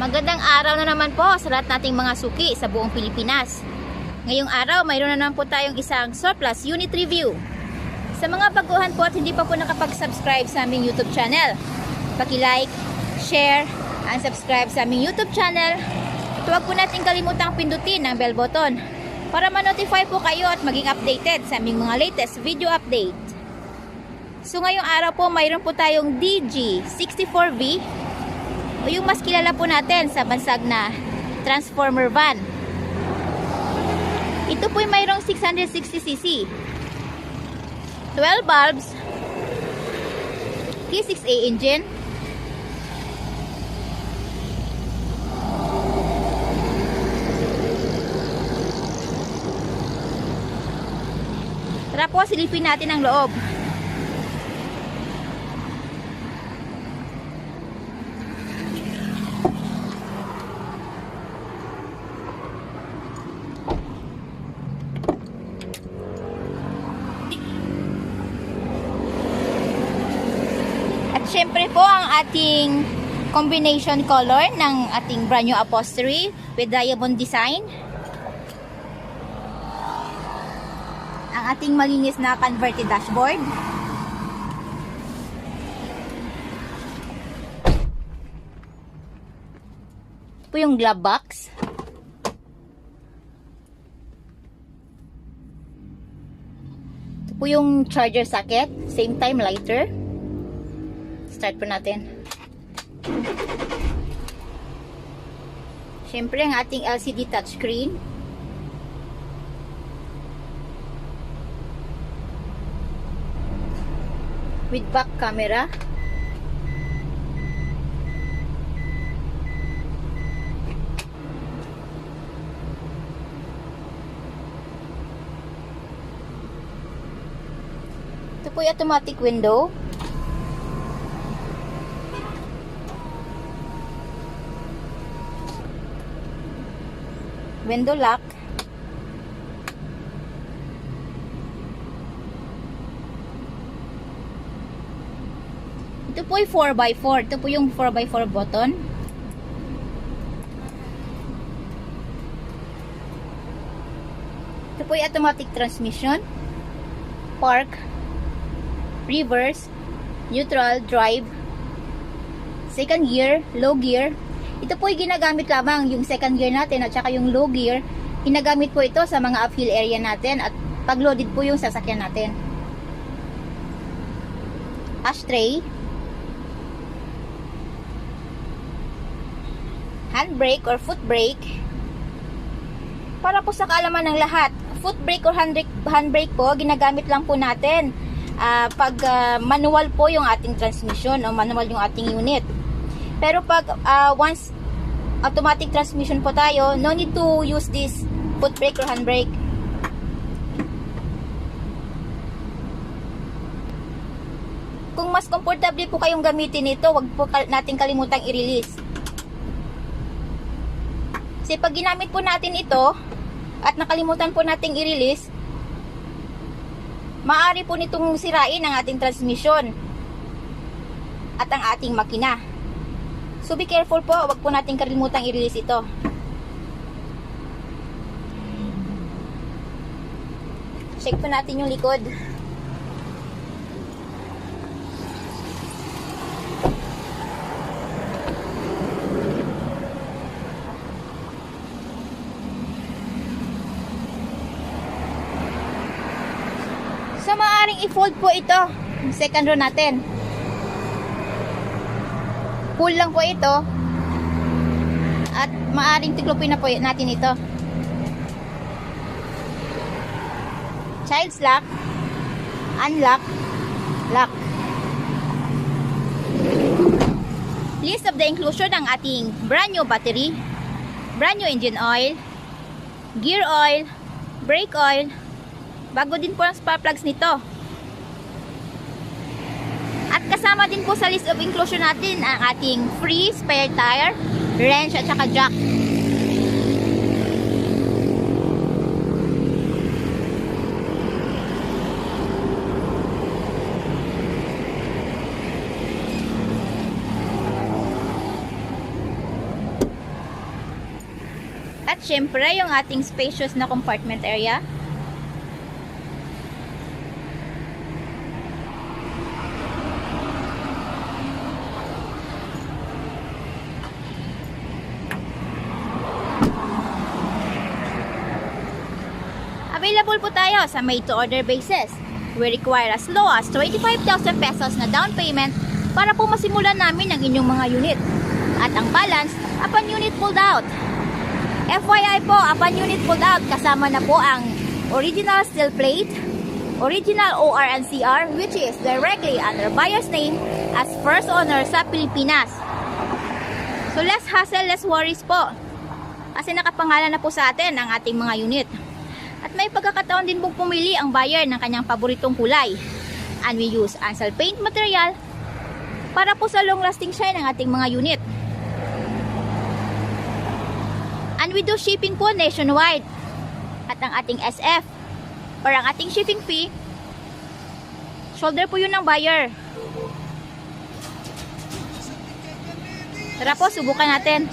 Magandang araw na naman po sa lahat nating mga suki sa buong Pilipinas. Ngayong araw, mayroon na naman po tayong isang surplus unit review. Sa mga baguhan po at hindi pa po nakapag-subscribe sa aming YouTube channel, paki-like, share, and subscribe sa aming YouTube channel. At huwag po natin kalimutang pindutin ang bell button para ma-notify po kayo at maging updated sa aming mga latest video update. So ngayong araw po, mayroon po tayong DG64V, o yung mas kilala po natin sa bansag na transformer van. Ito po ay mayroong 660cc, 12 bulbs, T6A engine, tara po, silipin natin ang loob. Siyempre po ang ating combination color ng ating brand new upholstery with diamond design. Ang ating malinis na converted dashboard. Ito po yung glove box. Ito po yung charger socket, same time lighter. Start po natin. Siyempre ang ating LCD touchscreen. With back camera. Ito po yung automatic window. Window lock. Ito po ay 4x4. Ito po yung 4x4 button. Ito po ay automatic transmission. Park, reverse, neutral, drive, second gear, low gear. Ito po ay ginagamit lamang yung second gear natin at saka yung low gear. Ginagamit po ito sa mga uphill area natin at pag-loaded po yung sasakyan natin. Ashtray. Handbrake or foot brake. Para po sa kaalaman ng lahat, foot brake or handbrake po, ginagamit lang po natin pag manual po yung ating transmission o manual yung ating unit. Pero pag once automatic transmission po tayo, no need to use this foot brake or handbrake. Kung mas comfortable po kayong gamitin ito, wag po natin kalimutang i-release. Kasi pag ginamit po natin ito at nakalimutan po nating i-release, maaari po nitong sirain ang ating transmission at ang ating makina. So be careful po, wag po natin kalimutang i-release ito. Check po natin yung likod. So maaaring i-fold po ito, yung second row natin. Pull lang po ito at maaring tiklopin na po natin ito. Child's lock, unlock, lock. List of the inclusion ng ating brand new battery, brand new engine oil, gear oil, brake oil. Bago din po ang spark plugs nito. At kasama din po sa list of inclusion natin ang ating free spare tire, wrench at saka jack. At syempre, yung ating spacious na compartment area. Available po tayo sa made-to-order basis. We require as low as 25,000 pesos na down payment para po masimulan namin ang inyong mga unit. At ang balance, upon unit pulled out. FYI po, upon unit pulled out, kasama na po ang original steel plate, original OR and CR, which is directly under buyer's name as first owner sa Pilipinas. So less hassle, less worries po. Kasi nakapangalan na po sa atin ang ating mga unit. At may pagkakataon din pong pumili ang buyer ng kanyang paboritong kulay. And we use Ansel paint material para po sa long lasting shine ng ating mga unit. And we do shipping po nationwide. At ang ating SF or ang ating shipping fee, shoulder po yun ng buyer. Tara po, subukan natin.